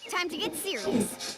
Time to get serious.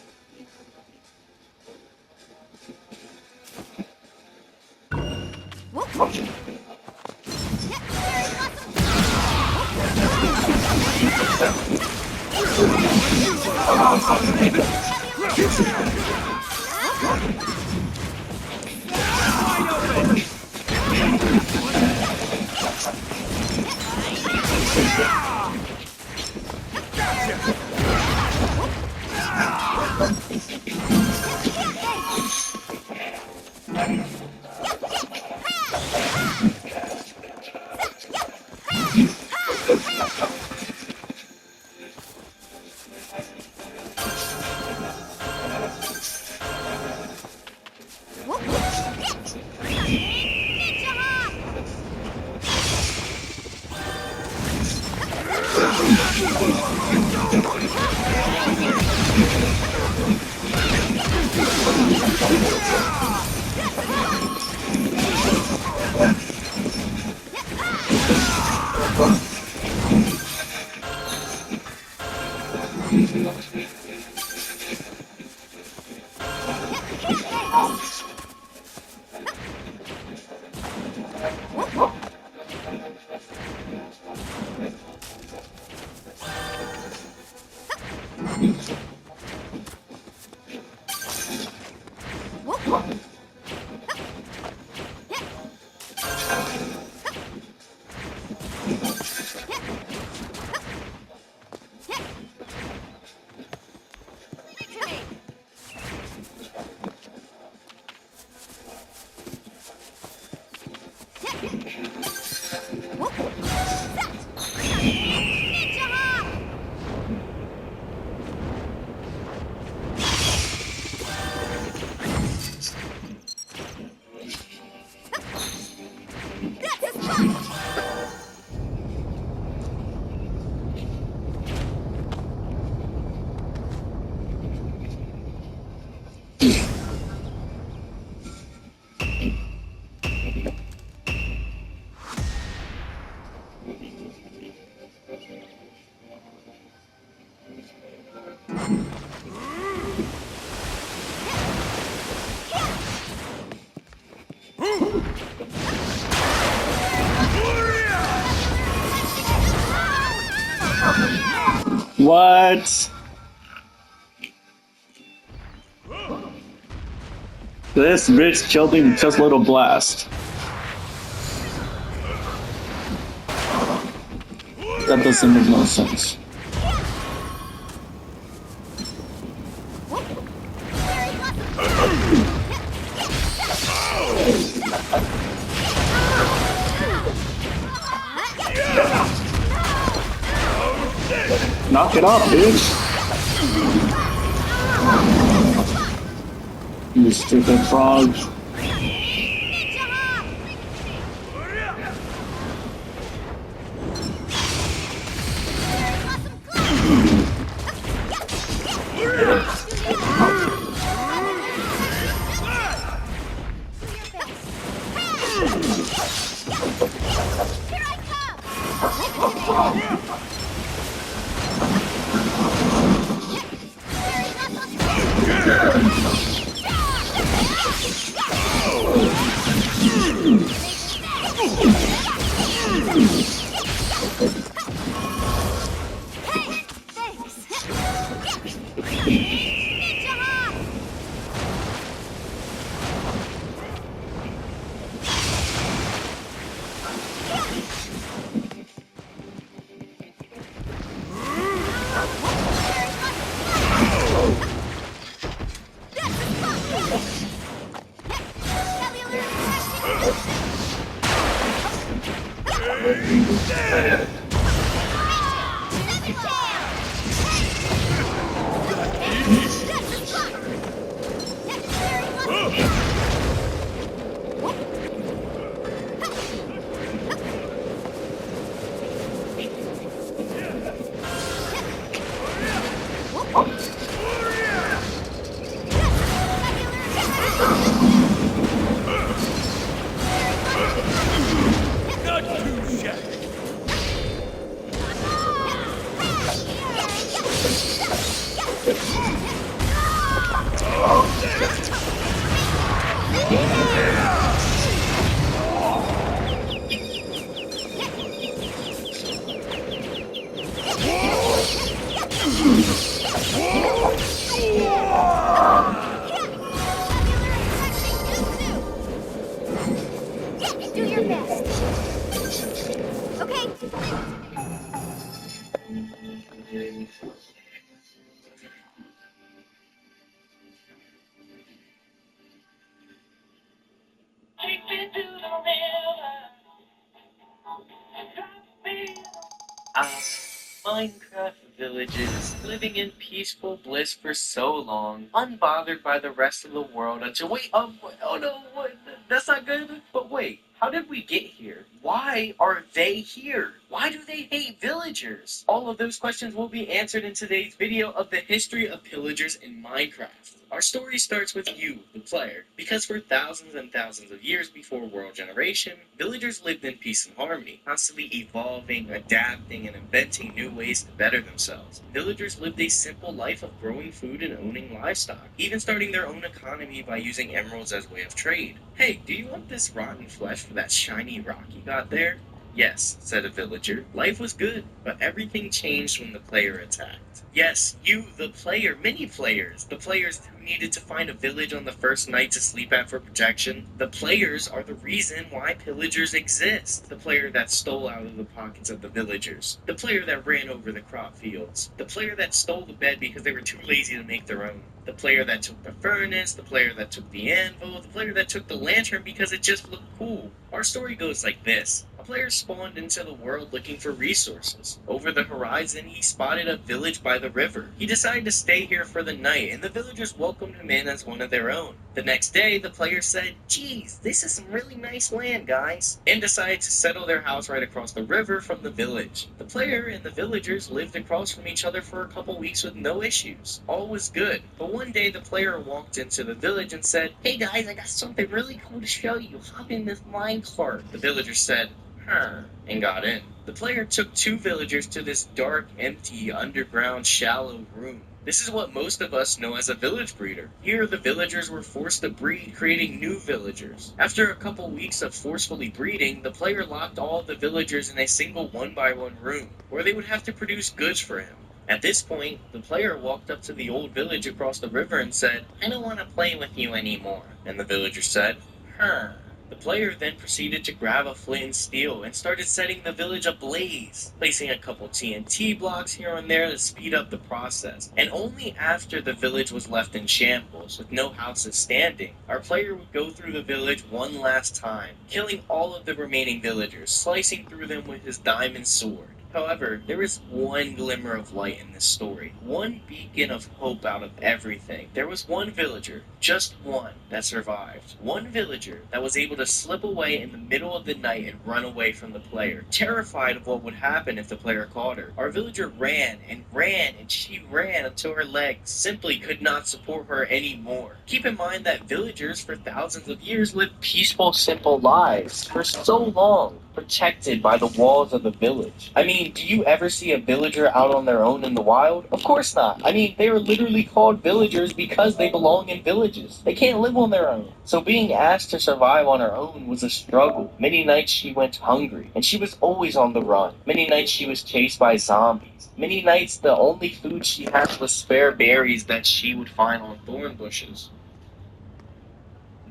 What? This bitch killed him with just a little blast. That doesn't make no sense. Knock it off, bitch! You stupid frog. Do your best. Okay. Minecraft villages, living in peaceful bliss for so long, unbothered by the rest of the world until oh no, that's not good. But wait, how did we get here? Why are they here? Why do they hate villagers? All of those questions will be answered in today's video of the history of pillagers in Minecraft. Our story starts with you, the player, because for thousands and thousands of years before world generation, villagers lived in peace and harmony, constantly evolving, adapting, and inventing new ways to better themselves. Villagers lived a simple life of growing food and owning livestock, even starting their own economy by using emeralds as a way of trade. Hey, do you want this rotten flesh for that shiny rock you got there? Yes, said a villager. Life was good, but everything changed when the player attacked. Yes, you, the player, many players. The players who needed to find a village on the first night to sleep at for protection. The players are the reason why pillagers exist. The player that stole out of the pockets of the villagers. The player that ran over the crop fields. The player that stole the bed because they were too lazy to make their own. The player that took the furnace, the player that took the anvil, the player that took the lantern because it just looked cool. Our story goes like this. A player spawned into the world looking for resources. Over the horizon, he spotted a village by the river. He decided to stay here for the night, and the villagers welcomed him in as one of their own. The next day, the player said, "Geez, this is some really nice land, guys," and decided to settle their house right across the river from the village. The player and the villagers lived across from each other for a couple weeks with no issues. All was good. But one day, the player walked into the village and said, "Hey guys, I got something really cool to show you. Hop in this minecart." The villagers said, and got in. The player took two villagers to this dark, empty, underground, shallow room. This is what most of us know as a village breeder. Here, the villagers were forced to breed, creating new villagers. After a couple weeks of forcefully breeding, the player locked all the villagers in a single one-by-one room, where they would have to produce goods for him. At this point, the player walked up to the old village across the river and said, "I don't want to play with you anymore." And the villager said, The player then proceeded to grab a flint and steel and started setting the village ablaze, placing a couple TNT blocks here and there to speed up the process. And only after the village was left in shambles, with no houses standing, our player would go through the village one last time, killing all of the remaining villagers, slicing through them with his diamond sword. However, there is one glimmer of light in this story, one beacon of hope out of everything. There was one villager, just one, that survived. One villager that was able to slip away in the middle of the night and run away from the player, terrified of what would happen if the player caught her. Our villager ran and ran and she ran until her legs simply could not support her anymore. Keep in mind that villagers for thousands of years lived peaceful, simple lives for so long, protected by the walls of the village. I mean, do you ever see a villager out on their own in the wild? Of course not. I mean, they are literally called villagers because they belong in villages. They can't live on their own. So being asked to survive on her own was a struggle. Many nights she went hungry, and she was always on the run. Many nights she was chased by zombies. Many nights the only food she had was spare berries that she would find on thorn bushes.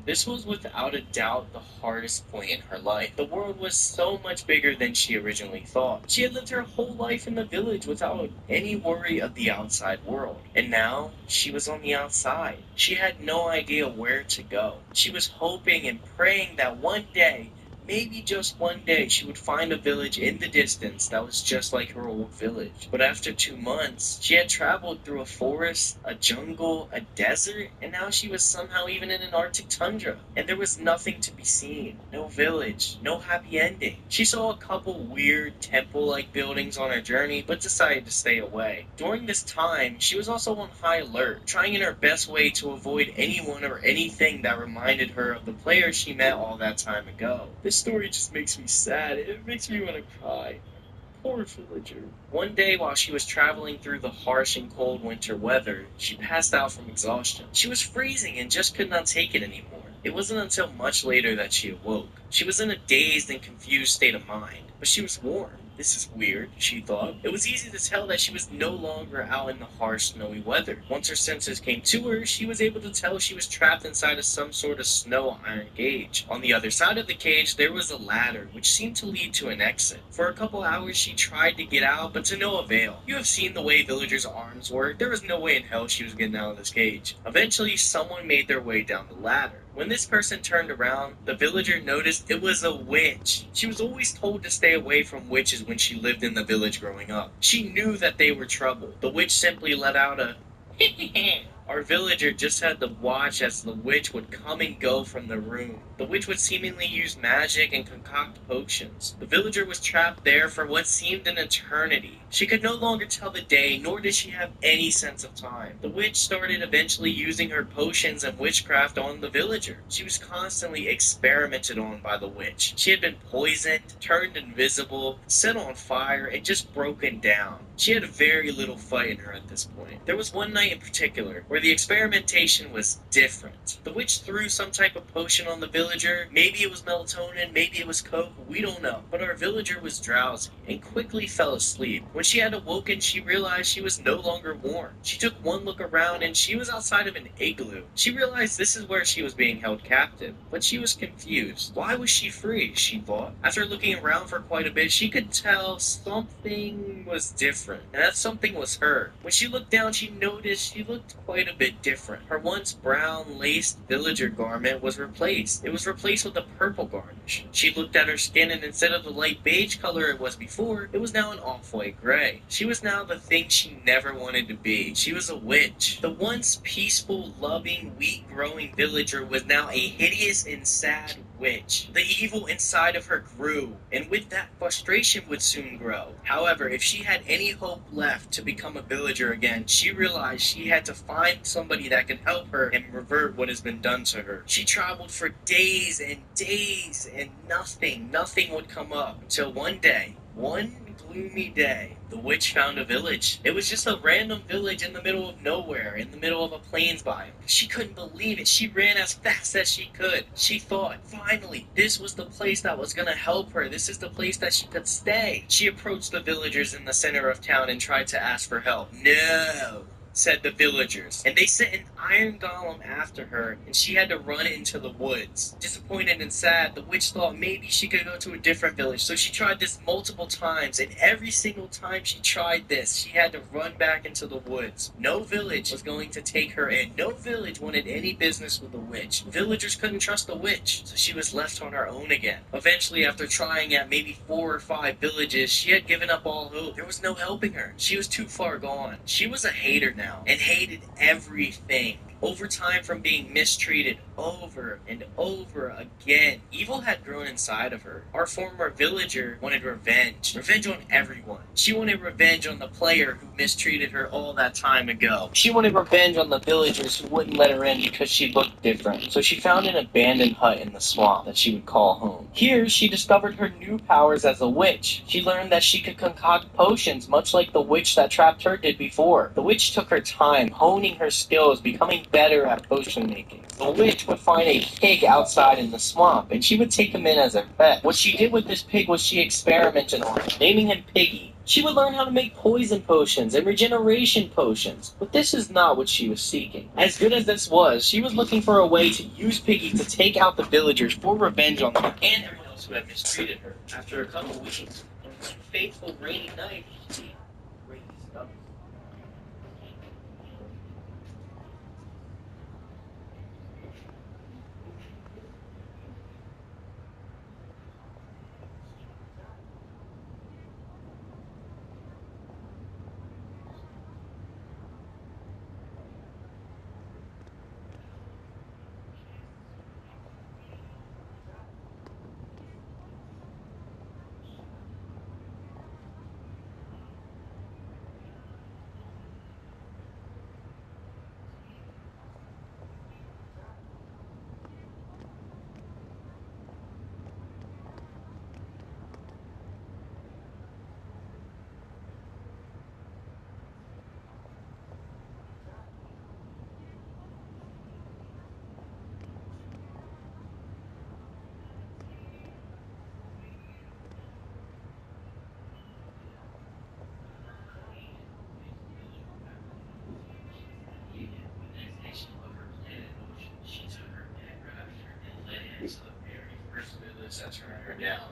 This was without a doubt the hardest point in her life. The world was so much bigger than she originally thought. She had lived her whole life in the village without any worry of the outside world. And now, she was on the outside. She had no idea where to go. She was hoping and praying that one day, maybe just one day, she would find a village in the distance that was just like her old village. But after 2 months, she had traveled through a forest, a jungle, a desert, and now she was somehow even in an Arctic tundra. And there was nothing to be seen. No village, no happy ending. She saw a couple weird temple-like buildings on her journey, but decided to stay away. During this time, she was also on high alert, trying in her best way to avoid anyone or anything that reminded her of the player she met all that time ago. This story just makes me sad. It makes me want to cry. Poor villager. One day while she was traveling through the harsh and cold winter weather, she passed out from exhaustion. She was freezing and just could not take it anymore. It wasn't until much later that she awoke. She was in a dazed and confused state of mind, but she was warm. This is weird, she thought. It was easy to tell that she was no longer out in the harsh, snowy weather. Once her senses came to her, she was able to tell she was trapped inside of some sort of snow iron cage. On the other side of the cage, there was a ladder, which seemed to lead to an exit. For a couple hours, she tried to get out, but to no avail. You have seen the way villagers' arms work. There was no way in hell she was getting out of this cage. Eventually, someone made their way down the ladder. When this person turned around, the villager noticed it was a witch. She was always told to stay away from witches when she lived in the village growing up. She knew that they were trouble. The witch simply let out a Our villager just had to watch as the witch would come and go from the room. The witch would seemingly use magic and concoct potions. The villager was trapped there for what seemed an eternity. She could no longer tell the day, nor did she have any sense of time. The witch started eventually using her potions and witchcraft on the villager. She was constantly experimented on by the witch. She had been poisoned, turned invisible, set on fire, and just broken down. She had very little fight in her at this point. There was one night in particular where the experimentation was different. The witch threw some type of potion on the villager. Maybe it was melatonin, maybe it was coke, we don't know. But our villager was drowsy and quickly fell asleep. When she had awoken, she realized she was no longer warm. She took one look around and she was outside of an igloo. She realized this is where she was being held captive, but she was confused. Why was she free, she thought. After looking around for quite a bit, she could tell something was different, and that something was her. When she looked down, she noticed she looked quite a bit different. Her once brown laced villager garment was replaced. It was replaced with a purple garnish. She looked at her skin, and instead of the light beige color it was before, it was now an off-white gray. She was now the thing she never wanted to be. She was a witch. The once peaceful, loving, wheat-growing villager was now a hideous and sad witch. The evil inside of her grew, and with that, frustration would soon grow. However, if she had any hope left to become a villager again, she realized she had to find somebody that could help her and revert what has been done to her. She traveled for days, and nothing would come up until one day, one gloomy day, the witch found a village. It was just a random village in the middle of nowhere, in the middle of a plains biome. She couldn't believe it. She ran as fast as she could. She thought, finally, this was the place that was gonna help her. This is the place that she could stay. She approached the villagers in the center of town and tried to ask for help. No, said the villagers, and they sent an iron golem after her, and she had to run into the woods. Disappointed and sad, the witch thought maybe she could go to a different village, so she tried this multiple times, and every single time she tried this, she had to run back into the woods. No village was going to take her in. No village wanted any business with the witch. Villagers couldn't trust the witch, so she was left on her own again. Eventually, after trying at maybe 4 or 5 villages, she had given up all hope. There was no helping her. She was too far gone. She was a hater now, and hated everything. Over time, from being mistreated over and over again, evil had grown inside of her. Our former villager wanted revenge. Revenge on everyone. She wanted revenge on the player who mistreated her all that time ago. She wanted revenge on the villagers who wouldn't let her in because she looked different. So she found an abandoned hut in the swamp that she would call home. Here, she discovered her new powers as a witch. She learned that she could concoct potions, much like the witch that trapped her did before. The witch took her time, honing her skills, becoming better at potion making. The witch would find a pig outside in the swamp, and she would take him in as her pet. What she did with this pig was she experimented on him, naming him Piggy. She would learn how to make poison potions and regeneration potions, but this is not what she was seeking. As good as this was, she was looking for a way to use Piggy to take out the villagers for revenge on them and everyone else who had mistreated her. After a couple weeks, on one fateful rainy night, she raised up.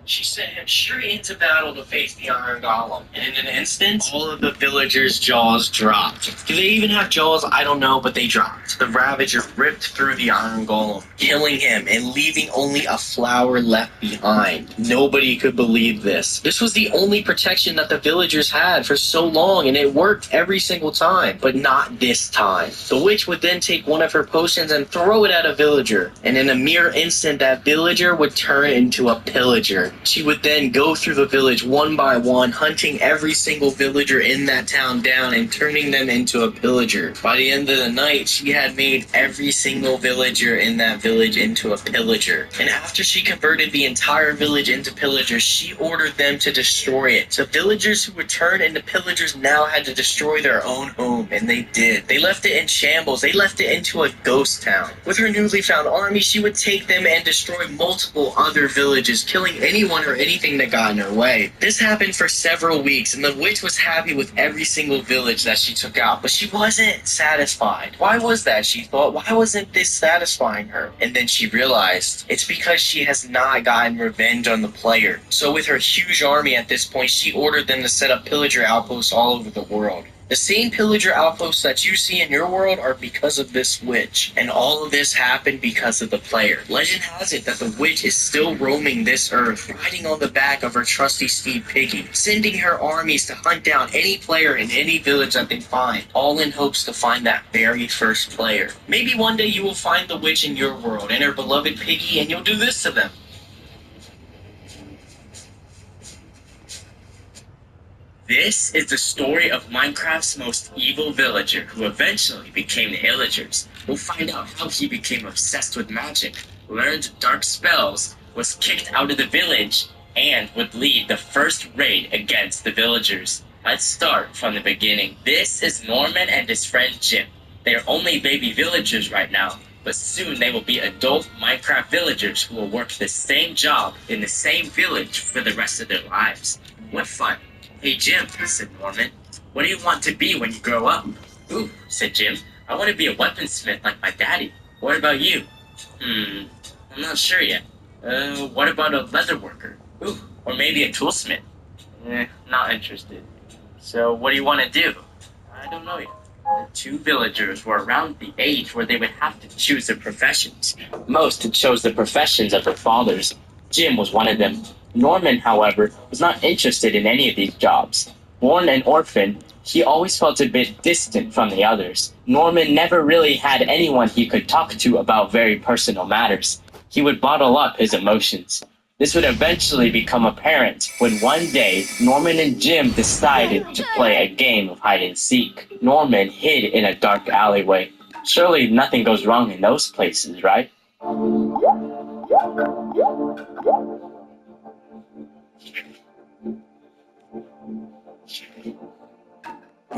She sent him straight into battle to face the Iron Golem, and in an instant, all of the villagers' jaws dropped. Do they even have jaws? I don't know, but they dropped. The Ravager ripped through the Iron Golem, killing him and leaving only a flower left behind. Nobody could believe this. This was the only protection that the villagers had for so long, and it worked every single time, but not this time. The witch would then take one of her potions and throw it at a villager, and in a mere instant, that villager would turn into a pillager. She would then go through the village one by one, hunting every single villager in that town down and turning them into a pillager. By the end of the night, she had made every single villager in that village into a pillager. And after she converted the entire village into pillagers, she ordered them to destroy it. So villagers who would turn into pillagers now had to destroy their own home, and they did. They left it in shambles. They left it into a ghost town. With her newly found army, she would take them and destroy multiple other villages, killing anyone or anything that got in her way. This happened for several weeks, and the witch was happy with every single village that she took out, but she wasn't satisfied. Why was that, she thought? Why wasn't this satisfying her? And then she realized it's because she has not gotten revenge on the player. So with her huge army at this point, she ordered them to set up pillager outposts all over the world. The same pillager outposts that you see in your world are because of this witch, and all of this happened because of the player. Legend has it that the witch is still roaming this earth, riding on the back of her trusty steed Piggy, sending her armies to hunt down any player in any village that they find, all in hopes to find that very first player. Maybe one day you will find the witch in your world and her beloved Piggy, and you'll do this to them. This is the story of Minecraft's most evil villager who eventually became the Illagers. We'll find out how he became obsessed with magic, learned dark spells, was kicked out of the village, and would lead the first raid against the villagers. Let's start from the beginning. This is Norman and his friend Jim. They are only baby villagers right now, but soon they will be adult Minecraft villagers who will work the same job in the same village for the rest of their lives. What fun. Hey Jim, said Norman, what do you want to be when you grow up? Ooh, said Jim, I want to be a weaponsmith like my daddy. What about you? I'm not sure yet. What about a leather worker? Ooh, or maybe a toolsmith? Not interested. So what do you want to do? I don't know yet. The two villagers were around the age where they would have to choose their professions. Most chose the professions of their fathers. Jim was one of them. Norman, however, was not interested in any of these jobs. Born an orphan, he always felt a bit distant from the others. Norman never really had anyone he could talk to about very personal matters. He would bottle up his emotions. This would eventually become apparent when one day Norman and Jim decided to play a game of hide and seek. Norman hid in a dark alleyway. Surely nothing goes wrong in those places, right?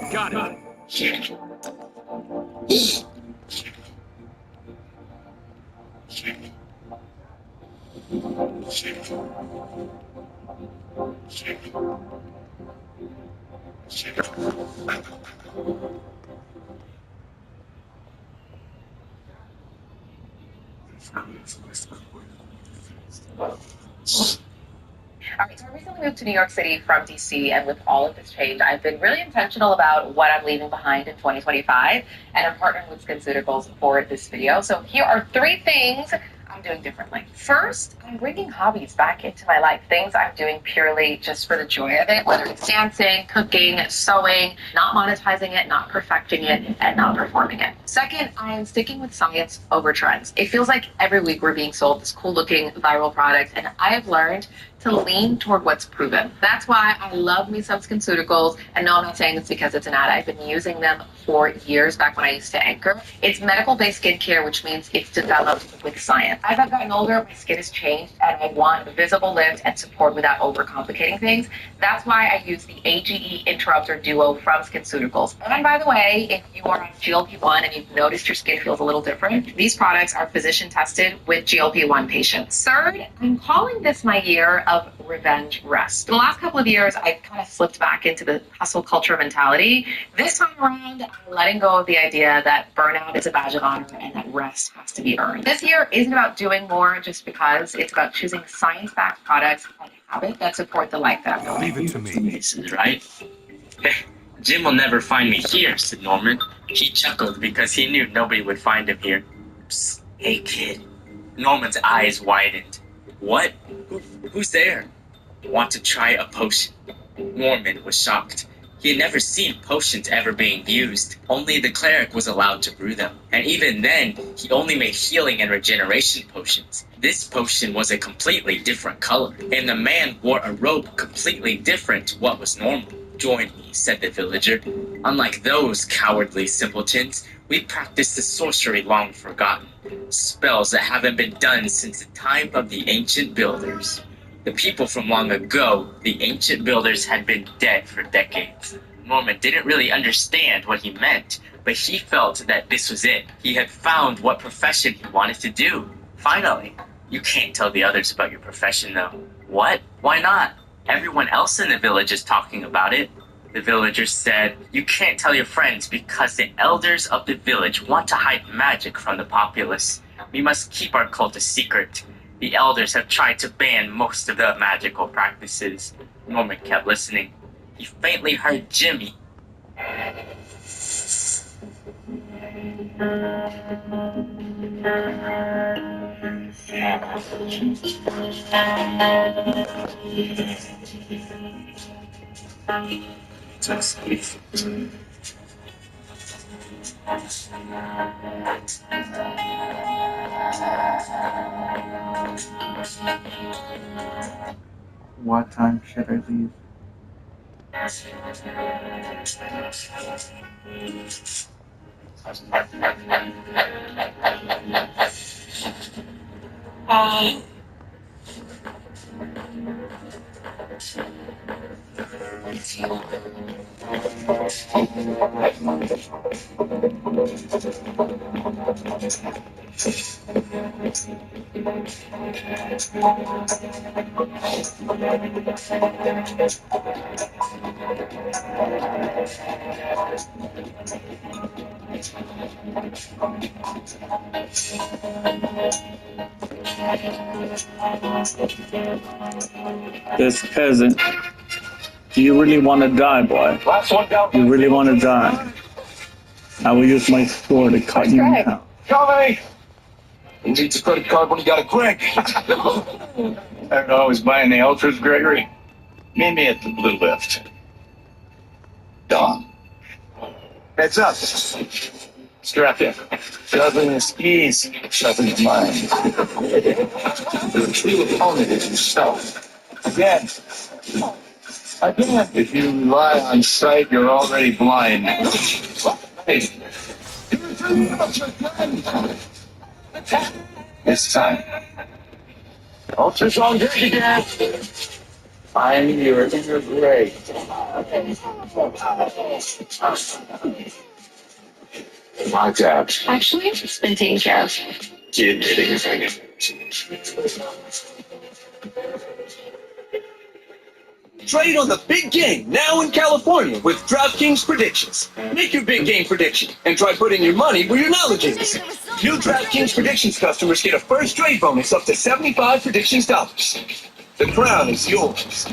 Got it. All right, so I recently moved to New York City from DC, and with all of this change, I've been really intentional about what I'm leaving behind in 2025, and I'm partnering with SkinCeuticals for this video. So here are 3 things I'm doing differently. First, I'm bringing hobbies back into my life, things I'm doing purely just for the joy of it, whether it's dancing, cooking, sewing, not monetizing it, not perfecting it, and not performing it. Second, I am sticking with science over trends. It feels like every week we're being sold this cool looking viral product, and I have learned to lean toward what's proven. That's why I love me some SkinCeuticals, and no, I'm not saying this because it's an ad. I've been using them for years, back when I used to anchor. It's medical-based skincare, which means it's developed with science. As I've gotten older, my skin has changed, and I want visible lift and support without overcomplicating things. That's why I use the AGE Interrupter Duo from SkinCeuticals. And by the way, if you are on GLP-1 and you've noticed your skin feels a little different, these products are physician tested with GLP-1 patients. Third, I'm calling this my year of revenge rest. The last couple of years, I've kind of slipped back into the hustle culture mentality. This time around, I'm letting go of the idea that burnout is a badge of honor and that rest has to be earned. This year isn't about doing more just because. It's about choosing science-backed products like Habit that support the life that I'm building. Leave it to me. This is right. Jim will never find me here, said Norman. He chuckled because he knew nobody would find him here. Psst, hey kid. Norman's eyes widened. What? Who's there? Want to try a potion? Norman was shocked. He had never seen potions ever being used. Only the cleric was allowed to brew them. And even then, he only made healing and regeneration potions. This potion was a completely different color, and the man wore a robe completely different to what was normal. Join me, said the villager. Unlike those cowardly simpletons, we practice the sorcery long forgotten. Spells that haven't been done since the time of the ancient builders. The people from long ago, the ancient builders, had been dead for decades. Norman didn't really understand what he meant, but he felt that this was it. He had found what profession he wanted to do. Finally. You can't tell the others about your profession, though. What? Why not? Everyone else in the village is talking about it. The villager said, you can't tell your friends because the elders of the village want to hide magic from the populace. We must keep our cult a secret. The elders have tried to ban most of the magical practices. Norman kept listening. He faintly heard Jimmy. What time should I leave? This peasant. Do you really want to die, boy? You really want to die? I will use my sword to cut you in half. Coming! He needs a credit card when he got a crank. I'm always buying the ultras, Gregory. Meet me at the Blue Lift. Dawn. Heads up. Strap in. Shoving the skis, shoving the mind. The true opponent is yourself. Again. If you rely on sight, you're already blind. Hey. This time. Ultra's on deck again. I'm your inner gray. My dad. Actually, it's been taken care of. Kid hitting his finger. Trade on the big game now in California with DraftKings Predictions. Make your big game prediction and try putting your money where your knowledge is. New DraftKings Predictions customers get a first trade bonus up to 75 predictions dollars. The crown is yours.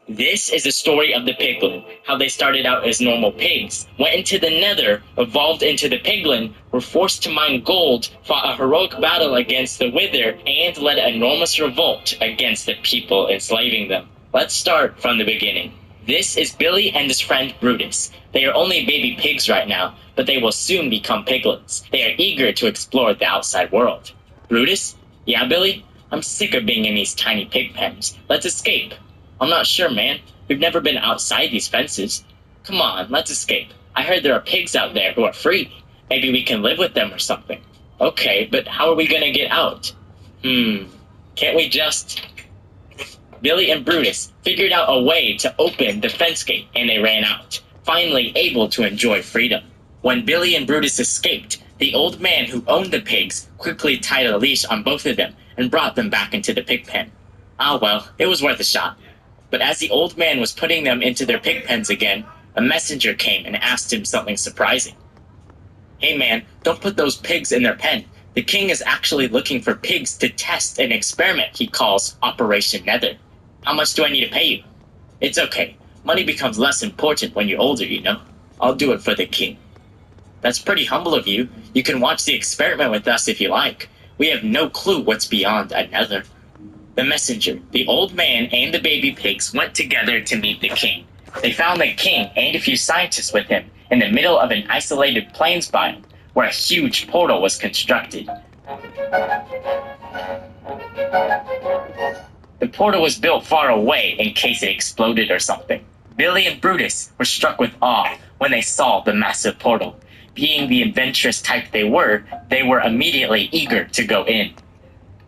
This is the story of the piglin, how they started out as normal pigs, went into the nether, evolved into the piglin, were forced to mine gold, fought a heroic battle against the wither, and led an enormous revolt against the people enslaving them. Let's start from the beginning. This is Billy and his friend Brutus. They are only baby pigs right now, but they will soon become piglins. They are eager to explore the outside world. Brutus? Yeah, Billy? I'm sick of being in these tiny pig pens. Let's escape. I'm not sure, man. We've never been outside these fences. Come on, let's escape. I heard there are pigs out there who are free. Maybe we can live with them or something. Okay, but how are we gonna get out? Can't we just... Billy and Brutus figured out a way to open the fence gate, and they ran out, finally able to enjoy freedom. When Billy and Brutus escaped, the old man who owned the pigs quickly tied a leash on both of them and brought them back into the pig pen. Ah well, it was worth a shot. But as the old man was putting them into their pig pens again, a messenger came and asked him something surprising. Hey man, don't put those pigs in their pen. The king is actually looking for pigs to test an experiment he calls Operation Nether. How much do I need to pay you? It's okay. Money becomes less important when you're older, you know. I'll do it for the king. That's pretty humble of you. You can watch the experiment with us if you like. We have no clue what's beyond a nether. The messenger, the old man, and the baby pigs went together to meet the king. They found the king and a few scientists with him in the middle of an isolated plains biome where a huge portal was constructed. The portal was built far away in case it exploded or something. Billy and Brutus were struck with awe when they saw the massive portal. Being the adventurous type they were immediately eager to go in.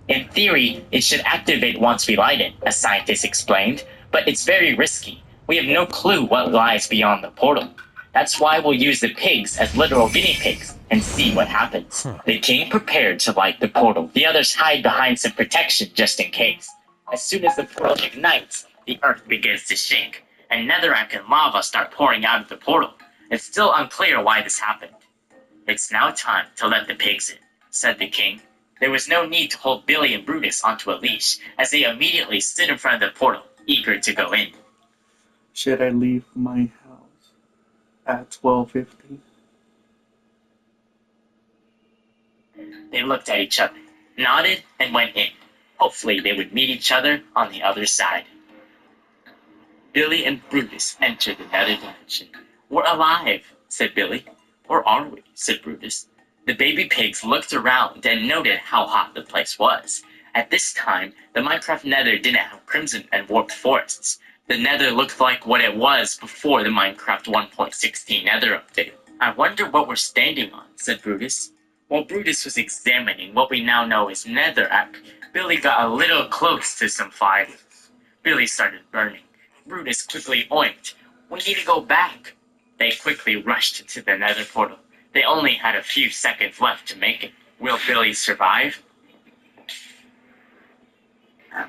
In theory, it should activate once we light it, a scientist explained, but it's very risky. We have no clue what lies beyond the portal. That's why we'll use the pigs as literal guinea pigs and see what happens. The king prepared to light the portal. The others hide behind some protection just in case. As soon as the portal ignites, the earth begins to shake, and netherrack and lava start pouring out of the portal. It's still unclear why this happened. It's now time to let the pigs in, said the king. There was no need to hold Billy and Brutus onto a leash, as they immediately stood in front of the portal, eager to go in. Should I leave my house at 12:50? They looked at each other, nodded, and went in. Hopefully they would meet each other on the other side. Billy and Brutus entered the nether dimension. We're alive, said Billy. Or are we, said Brutus. The baby pigs looked around and noted how hot the place was. At this time, the Minecraft nether didn't have crimson and warped forests. The nether looked like what it was before the Minecraft 1.16 nether update. I wonder what we're standing on, said Brutus. While Brutus was examining what we now know as netherrack, Billy got a little close to some fire. Billy started burning. Brutus quickly oinked. We need to go back. They quickly rushed to the nether portal. They only had a few seconds left to make it. Will Billy survive?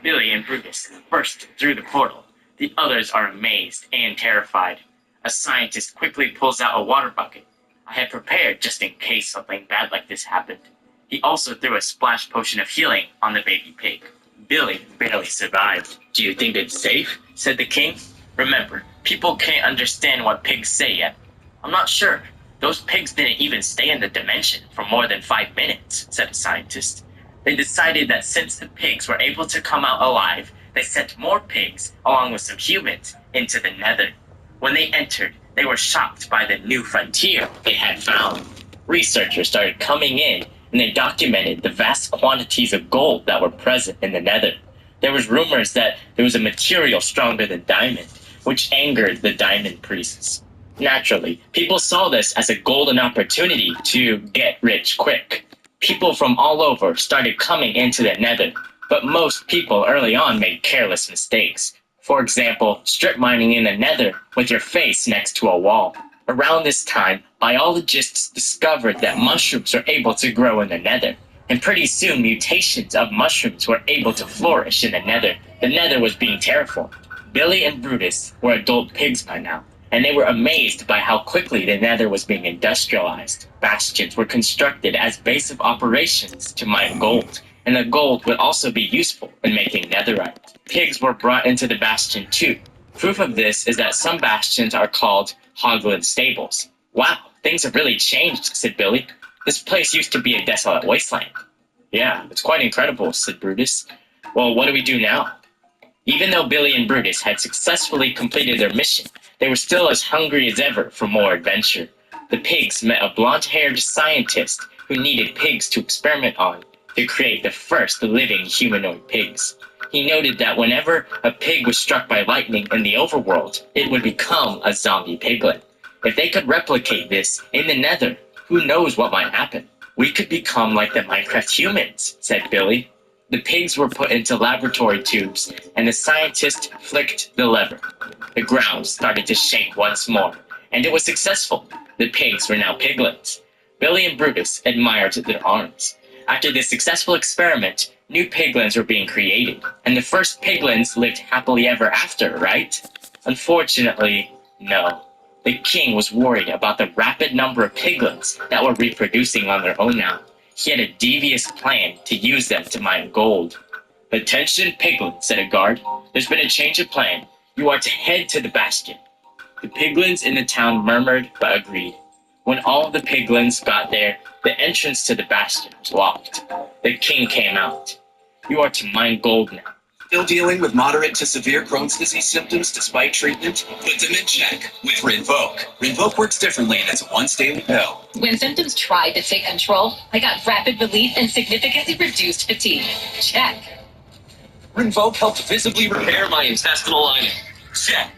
Billy and Brutus burst through the portal. The others are amazed and terrified. A scientist quickly pulls out a water bucket. I had prepared just in case something bad like this happened. He also threw a splash potion of healing on the baby pig. Billy barely survived. Do you think it's safe? Said the king. Remember, people can't understand what pigs say yet. I'm not sure. Those pigs didn't even stay in the dimension for more than 5 minutes, said a scientist. They decided that since the pigs were able to come out alive, they sent more pigs, along with some humans, into the nether. When they entered, they were shocked by the new frontier they had found. Researchers started coming in, and they documented the vast quantities of gold that were present in the nether. There was rumors that there was a material stronger than diamond, which angered the diamond priests. Naturally, people saw this as a golden opportunity to get rich quick. People from all over started coming into the nether, but most people early on made careless mistakes. For example, strip mining in the nether with your face next to a wall. Around this time, biologists discovered that mushrooms were able to grow in the nether, and pretty soon mutations of mushrooms were able to flourish in the nether. The nether was being terraformed. Billy and Brutus were adult pigs by now, and they were amazed by how quickly the nether was being industrialized. Bastions were constructed as base of operations to mine gold, and the gold would also be useful in making netherite. Pigs were brought into the bastion too. Proof of this is that some bastions are called Hogland stables. Wow, things have really changed, said Billy. This place used to be a desolate wasteland. Yeah, it's quite incredible, said Brutus. Well, what do we do now? Even though Billy and Brutus had successfully completed their mission, they were still as hungry as ever for more adventure. The pigs met a blonde-haired scientist who needed pigs to experiment on to create the first living humanoid pigs. He noted that whenever a pig was struck by lightning in the overworld, it would become a zombie piglet. If they could replicate this in the nether, who knows what might happen? We could become like the Minecraft humans, said Billy. The pigs were put into laboratory tubes, and the scientist flicked the lever. The ground started to shake once more, and it was successful. The pigs were now piglins. Billy and Brutus admired their arms. After this successful experiment, new piglins were being created, and the first piglins lived happily ever after, right? Unfortunately, no. The king was worried about the rapid number of piglins that were reproducing on their own now. He had a devious plan to use them to mine gold. "Attention, piglins," said a guard. "There's been a change of plan. You are to head to the bastion." The piglins in the town murmured but agreed. When all the piglins got there, the entrance to the bastion was locked. The king came out. "You are to mine gold now." Still dealing with moderate to severe Crohn's disease symptoms despite treatment? Put them in check with Rinvoq. Rinvoq works differently and it's a once daily pill. When symptoms tried to take control, I got rapid relief and significantly reduced fatigue. Check. Rinvoq helped visibly repair my intestinal lining. Check.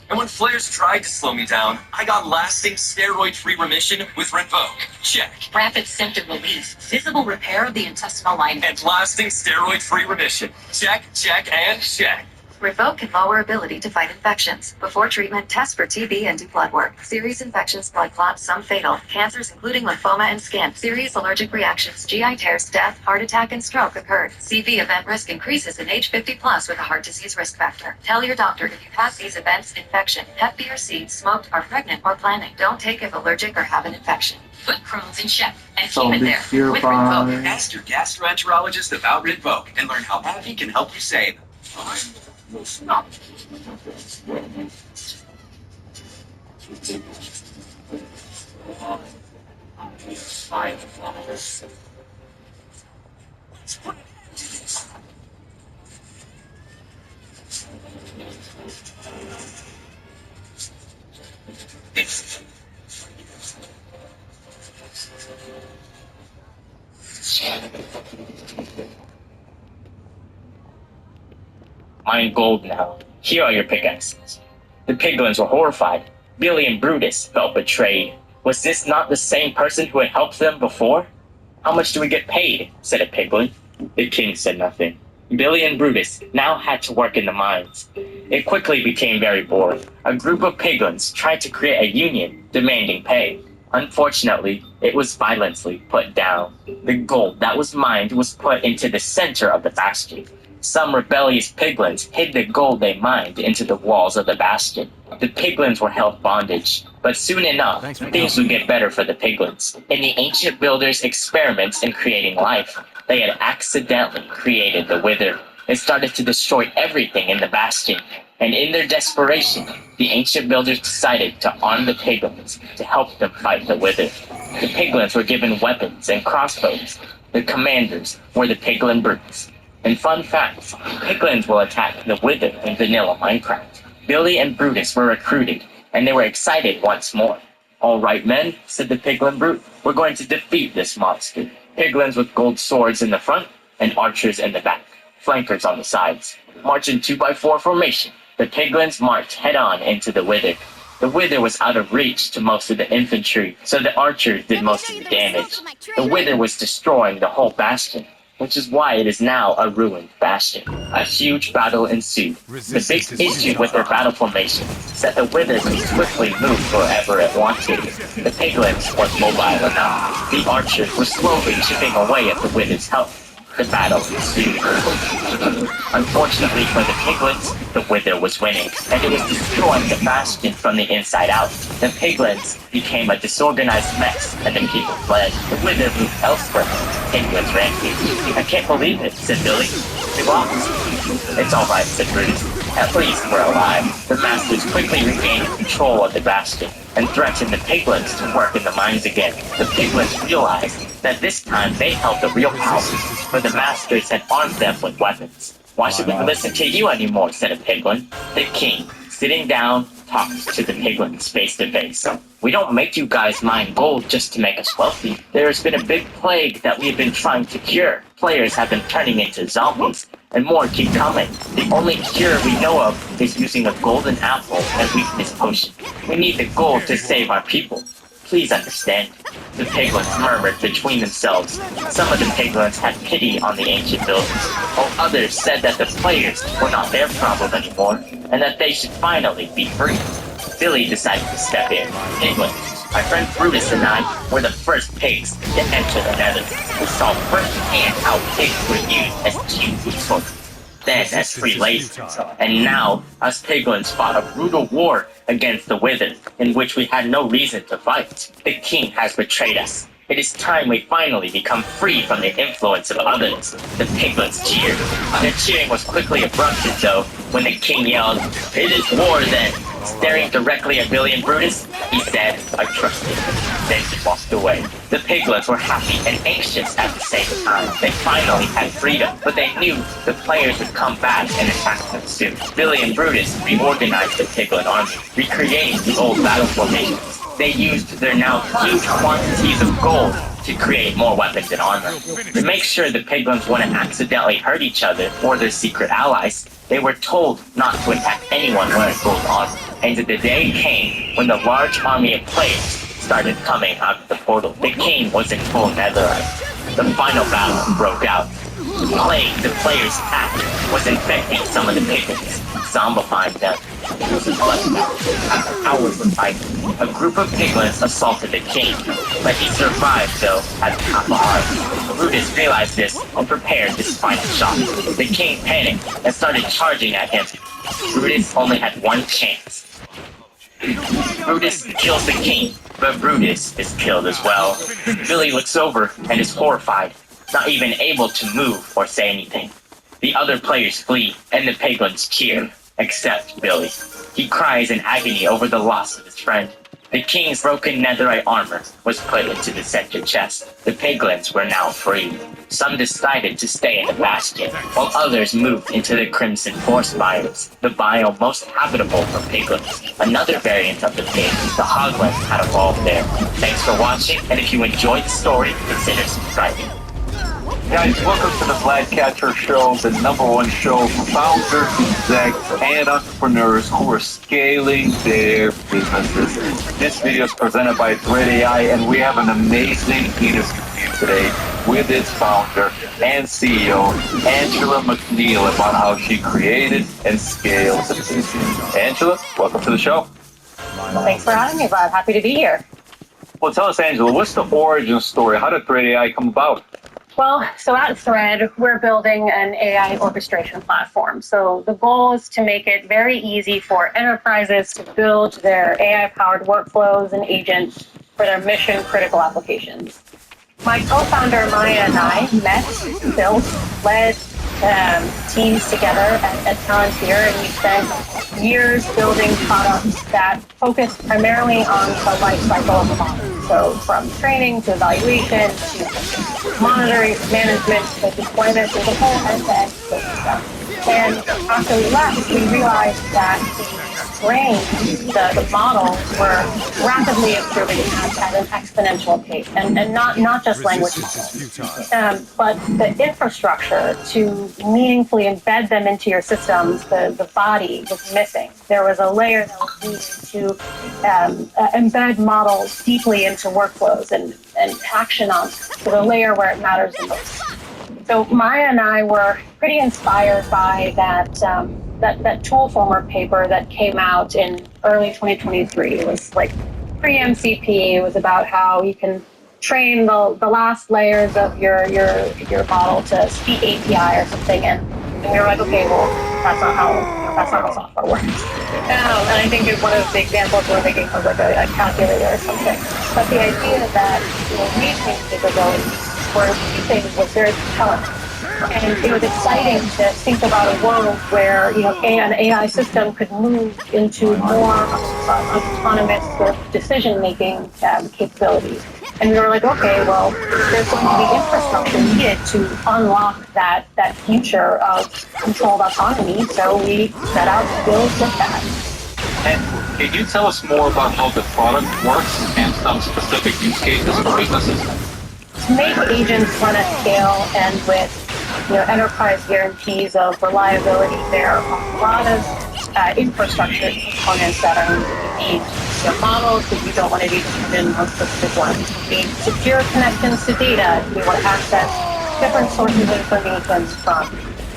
And when flares tried to slow me down, I got lasting steroid-free remission with Rinvoq. Check. Rapid symptom relief, visible repair of the intestinal lining. And lasting steroid-free remission. Check, check, and check. Rinvoq can lower ability to fight infections. Before treatment, test for TB and do blood work. Serious infections, blood clots, some fatal. Cancers including lymphoma and skin. Serious allergic reactions, GI tears, death, heart attack, and stroke occurred. CV event risk increases in age 50 plus with a heart disease risk factor. Tell your doctor if you've had these events: infection, Hep B or C, smoked, are pregnant, or planning. Don't take if allergic or have an infection. Put Crohn's in check and keep it there with Rinvoq. Ask your gastroenterologist about Rinvoq and learn how AbbVie can help you save. Stop. Mine gold now. Here are your pickaxes. The piglins were horrified. Billy and Brutus felt betrayed. Was this not the same person who had helped them before? "How much do we get paid?" said a piglin. The king said nothing. Billy and Brutus now had to work in the mines. It quickly became very boring. A group of piglins tried to create a union demanding pay. Unfortunately, it was violently put down. The gold that was mined was put into the center of the bastion. Some rebellious piglins hid the gold they mined into the walls of the bastion. The piglins were held bondage, but soon enough, things would get better for the piglins. In the ancient builders' experiments in creating life, they had accidentally created the wither. It started to destroy everything in the bastion, and in their desperation, the ancient builders decided to arm the piglins to help them fight the wither. The piglins were given weapons and crossbows. The commanders were the piglin brutes. And fun facts, piglins will attack the wither in vanilla Minecraft. Billy and Brutus were recruited, and they were excited once more. "All right, men," said the piglin brute, "we're going to defeat this monster." Piglins with gold swords in the front, and archers in the back, flankers on the sides. March in 2x4 formation, the piglins marched head-on into the wither. The wither was out of reach to most of the infantry, so the archers did most of the damage. The wither was destroying the whole bastion, which is why it is now a ruined bastion. A huge battle ensued. The big issue with their battle formation is that the wither could swiftly move wherever it wanted. The piglins weren't mobile enough. The archers were slowly chipping away at the wither's health. The battle ensued. Unfortunately for the piglins, the wither was winning, and it was destroying the bastion from the inside out. The piglins became a disorganized mess, and the people fled. The wither moved elsewhere. Piglins rampaged. "I can't believe it," said Billy. "We lost." "It's all right," said Brutus. "At least we're alive." The masters quickly regained control of the bastion and threatened the piglins to work in the mines again. The piglins realized that this time they held the real power, for the masters had armed them with weapons. "Why should we listen to you anymore?" said a piglin. The king, sitting down, talked to the piglins face to face. "We don't make you guys mine gold just to make us wealthy. There has been a big plague that we've been trying to cure. Players have been turning into zombies, and more keep coming. The only cure we know of is using a golden apple and weakness potion. We need the gold to save our people. Please understand." The piglins murmured between themselves. Some of the piglins had pity on the ancient builders, while others said that the players were not their problem anymore, and that they should finally be free. Billy decided to step in. "Piglins, My friend Brutus and I were the first pigs to enter the Nether. We saw firsthand how pigs were used as cheap food, then as free lasers. And now, us piglins fought a brutal war against the Withers, in which we had no reason to fight. The king has betrayed us. It is time we finally become free from the influence of others. The piglins cheered. Their cheering was quickly abrupted, though, when the king yelled, "It is war, then!" Staring directly at Billy and Brutus, he said, "I trust you." Then he walked away. The piglins were happy and anxious at the same time. They finally had freedom, but they knew the players would come back and attack them soon. Billy and Brutus reorganized the piglin army, recreating the old battle formations. They used their now huge quantities of gold to create more weapons and armor. To make sure the piglins wouldn't accidentally hurt each other or their secret allies, they were told not to attack anyone wearing gold armor. And the day came when the large army of players started coming out of the portal. The king was in full netherite. The final battle broke out. The plague the players had was infecting some of the piglins, zombifying them. It was a bloodbath. After hours of fighting, a group of piglins assaulted the king, but he survived, though, at half a heart. Brutus realized this and prepared his final shot. The king panicked and started charging at him. Brutus only had one chance. Brutus kills the king, but Brutus is killed as well. Billy looks over and is horrified, not even able to move or say anything. The other players flee, and the piglins cheer, except Billy. He cries in agony over the loss of his friend. The king's broken netherite armor was put into the center chest. The piglins were now free. Some decided to stay in the bastion, while others moved into the Crimson Forest biomes, the biome most habitable for piglins. Another variant of the pig, the hoglin, had evolved there. Thanks for watching, and if you enjoyed the story, consider subscribing. Guys, welcome to the Flatcatcher Show, the #1 show for founders, execs, and entrepreneurs who are scaling their businesses. This video is presented by Thread AI, and we have an amazing interview today with its founder and CEO, Angela McNeil, about how she created and scaled the business. Angela, welcome to the show. Well, thanks for having me, Bob. Happy to be here. Well, tell us, Angela, what's the origin story? How did Thread AI come about? Well, so at Thread, we're building an AI orchestration platform. So the goal is to make it very easy for enterprises to build their AI-powered workflows and agents for their mission-critical applications. My co-founder, Maya, and I met, built, led teams together at Palantir, and we spent years building products that focus primarily on the life cycle of the model. So from training to evaluation to monitoring, management, to deployment, there's a whole end-to-end system. And after we left, we realized that the brain, the models were rapidly improving at an exponential pace, and not just language models. But the infrastructure to meaningfully embed them into your systems, the body was missing. There was a layer that was needed to embed models deeply into workflows and action on to the layer where it matters the most. So Maya and I were pretty inspired by that Toolformer paper that came out in early 2023. It was like pre-MCP. It was about how you can train the last layers of your model to speak API or something, and we were like, okay, well, that's not how software works. And I think one of the examples we're making was like a calculator or something. But the idea that reasoning capabilities were using was very compelling. And it was exciting to think about a world where an AI system could move into more autonomous sort of decision-making capabilities. And we were like, okay, well, there's going to be infrastructure needed to unlock that future of controlled autonomy. So we set out to build with that. And can you tell us more about how the product works and some specific use cases for businesses? To make agents run at scale and with enterprise guarantees of reliability, there are a lot of infrastructure components that are needed. Models that you don't want to be dependent on specific ones. You need secure connections to data to be able to access different sources of information, from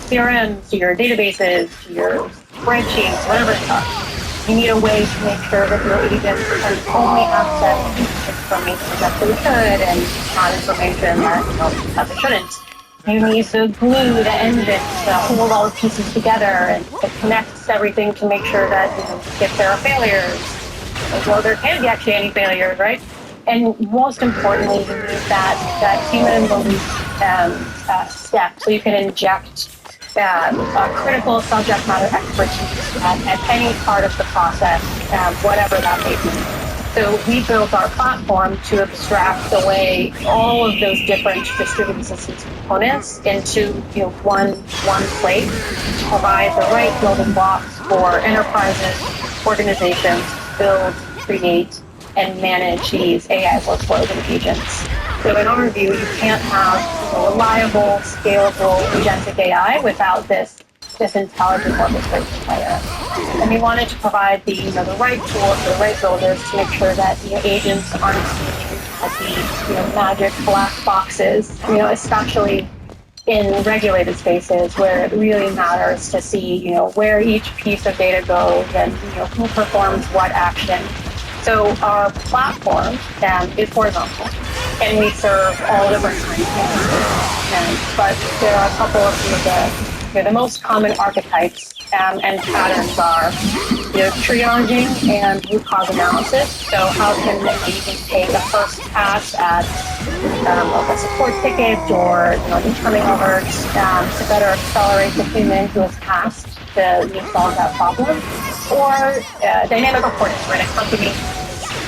CRMs to your databases to your spreadsheets, whatever it is. you need a way to make sure that your agent can only access information that they should and not information that they shouldn't. You need to glue the engine to hold all the pieces together and to connect everything to make sure that if there are failures, well, there can't be actually any failures, right? And most importantly, you need that human in the loop step, so you can inject a critical subject matter expertise at any part of the process, whatever that may be. So we built our platform to abstract away all of those different distributed systems components into one place to provide the right building blocks for enterprises, organizations to build, create, and manage these AI workflows and agents. So in our view, you can't have reliable, scalable agentic AI without this intelligent orchestration layer. And we wanted to provide the right tools for the right builders to make sure that agents aren't seen as these magic black boxes, especially in regulated spaces where it really matters to see where each piece of data goes and who performs what action. So our platform is horizontal, and we serve all different kinds of users. But there are a couple of the most common archetypes and patterns are triaging and root cause analysis. So how can the agent take a first pass at a support ticket or incoming alerts to better accelerate the human who is tasked to solve that problem? Or dynamic reporting, where the company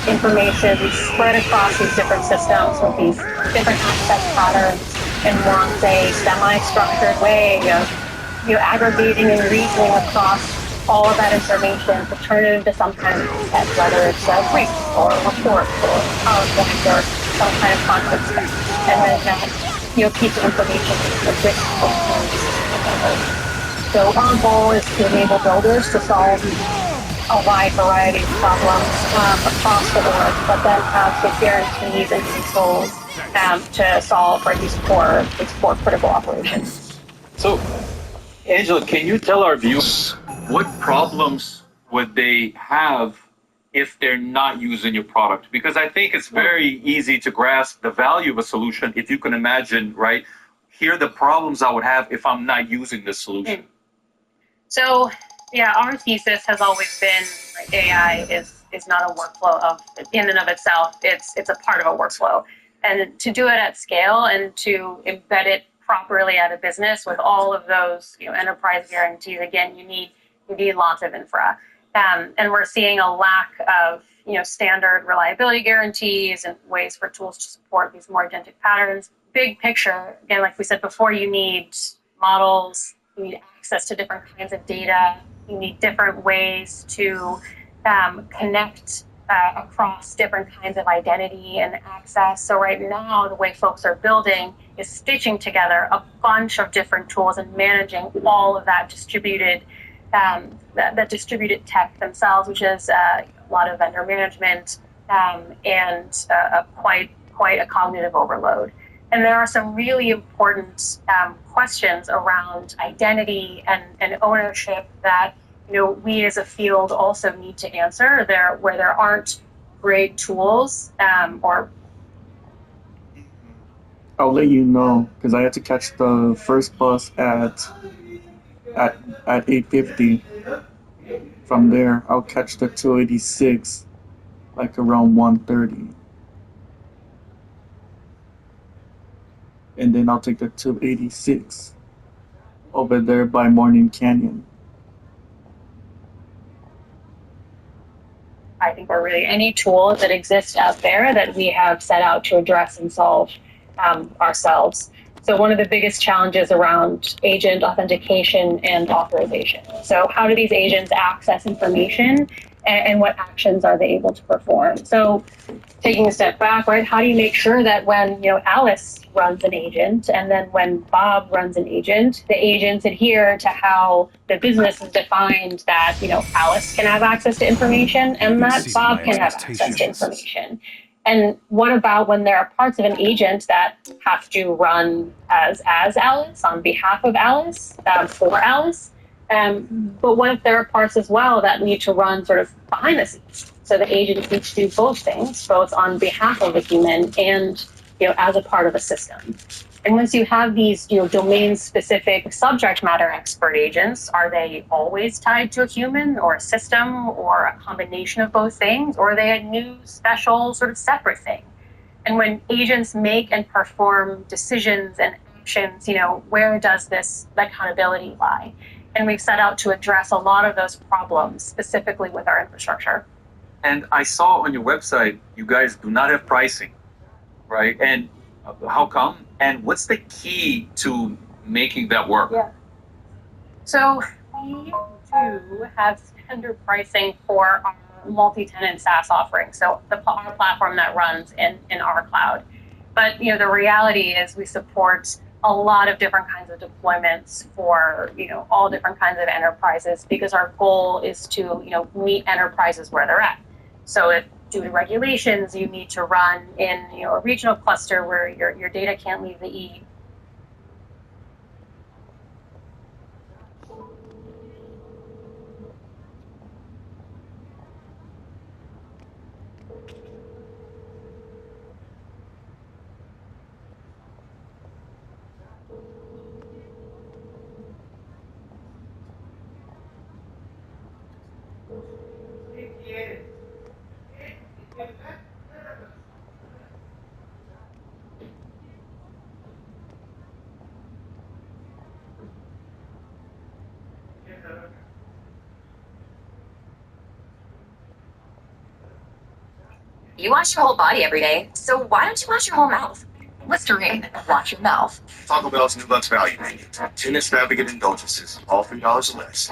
information spread across these different systems with these different access patterns in one, say, semi-structured way of aggregating and reasoning across all of that information to turn it into some kind of content, whether it's a brief or a report or PowerPoint or some kind of conference spec. And then that piece of information is rich. So our goal is to enable builders to solve a wide variety of problems across the board, but then have the guarantees and controls to solve for these core critical operations. So, Angela, can you tell our viewers what problems would they have if they're not using your product? Because I think it's very easy to grasp the value of a solution if you can imagine, right? Here are the problems I would have if I'm not using this solution. So, yeah, our thesis has always been AI is not a workflow of in and of itself. It's a part of a workflow, and to do it at scale and to embed it properly at a business with all of those enterprise guarantees, again, you need lots of infra, and we're seeing a lack of standard reliability guarantees and ways for tools to support these more agentic patterns. Big picture, again, like we said before, you need models, you need access to different kinds of data, you need different ways to connect across different kinds of identity and access. So right now, the way folks are building is stitching together a bunch of different tools and managing all of that distributed distributed tech themselves, which is a lot of vendor management and quite a cognitive overload. And there are some really important questions around identity and ownership that we as a field also need to answer where there aren't great tools or. I'll let you know because I had to catch the first bus at 8:50. From there, I'll catch the 286 like around 1:30. And then I'll take the 286 over there by Morning Canyon. I think we're really any tool that exists out there that we have set out to address and solve ourselves. So one of the biggest challenges around agent authentication and authorization. So how do these agents access information and what actions are they able to perform? So taking a step back, right, how do you make sure that when Alice runs an agent and then when Bob runs an agent, the agents adhere to how the business is defined that Alice can have access to information and that Bob can have access to information? And what about when there are parts of an agent that have to run as Alice on behalf of Alice, for Alice? But what if there are parts as well that need to run sort of behind the scenes? So the agents need to do both things, both on behalf of the human and as a part of a system. And once you have these domain-specific subject matter expert agents, are they always tied to a human or a system or a combination of both things, or are they a new, special, sort of separate thing? And when agents make and perform decisions and actions, where does this accountability lie? And we've set out to address a lot of those problems specifically with our infrastructure. And I saw on your website you guys do not have pricing, right? And how come? And what's the key to making that work? Yeah. So we do have standard pricing for our multi-tenant SaaS offering, so our platform that runs in our cloud. But the reality is we support a lot of different kinds of deployments for all different kinds of enterprises, because our goal is to meet enterprises where they're at. So if due to regulations you need to run in a regional cluster where your data can't leave the E. You wash your whole body every day, so why don't you wash your whole mouth? Listerine, wash your mouth. Taco Bell's new Bucks Value Menu. 10 extravagant indulgences, all $3 or less.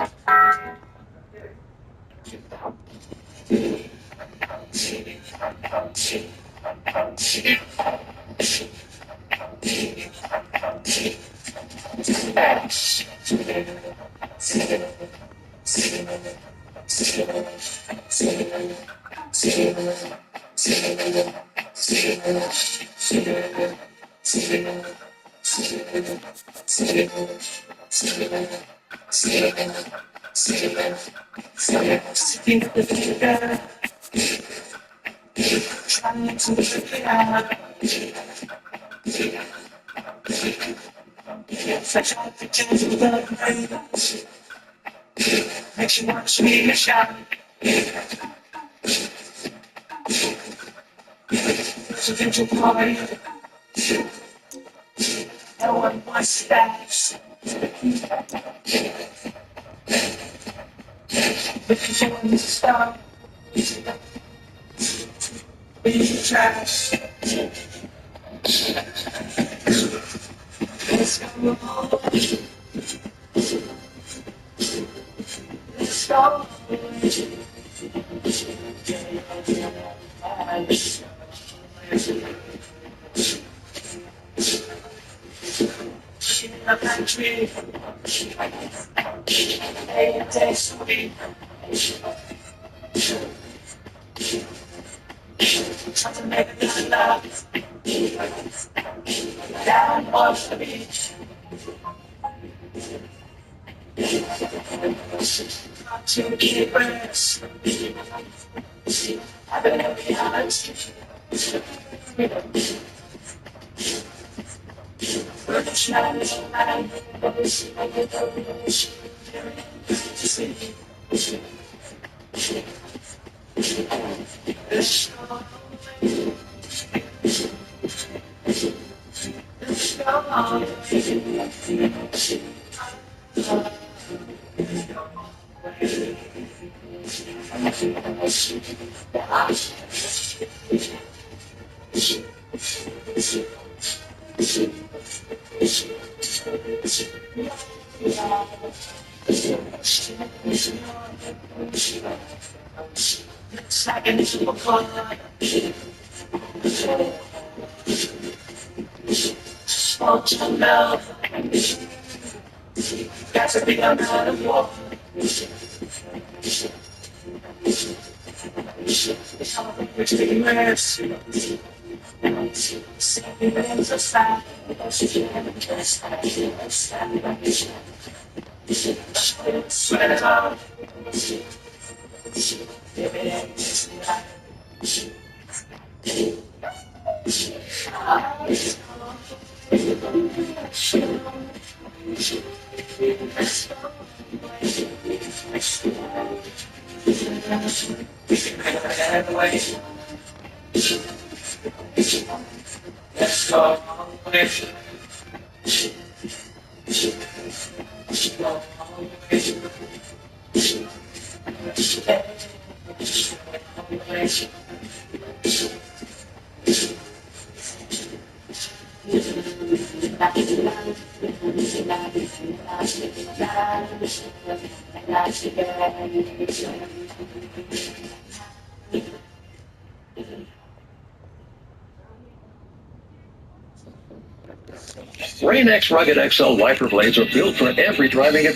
Rain-X Rugged XL wiper blades are built for every driving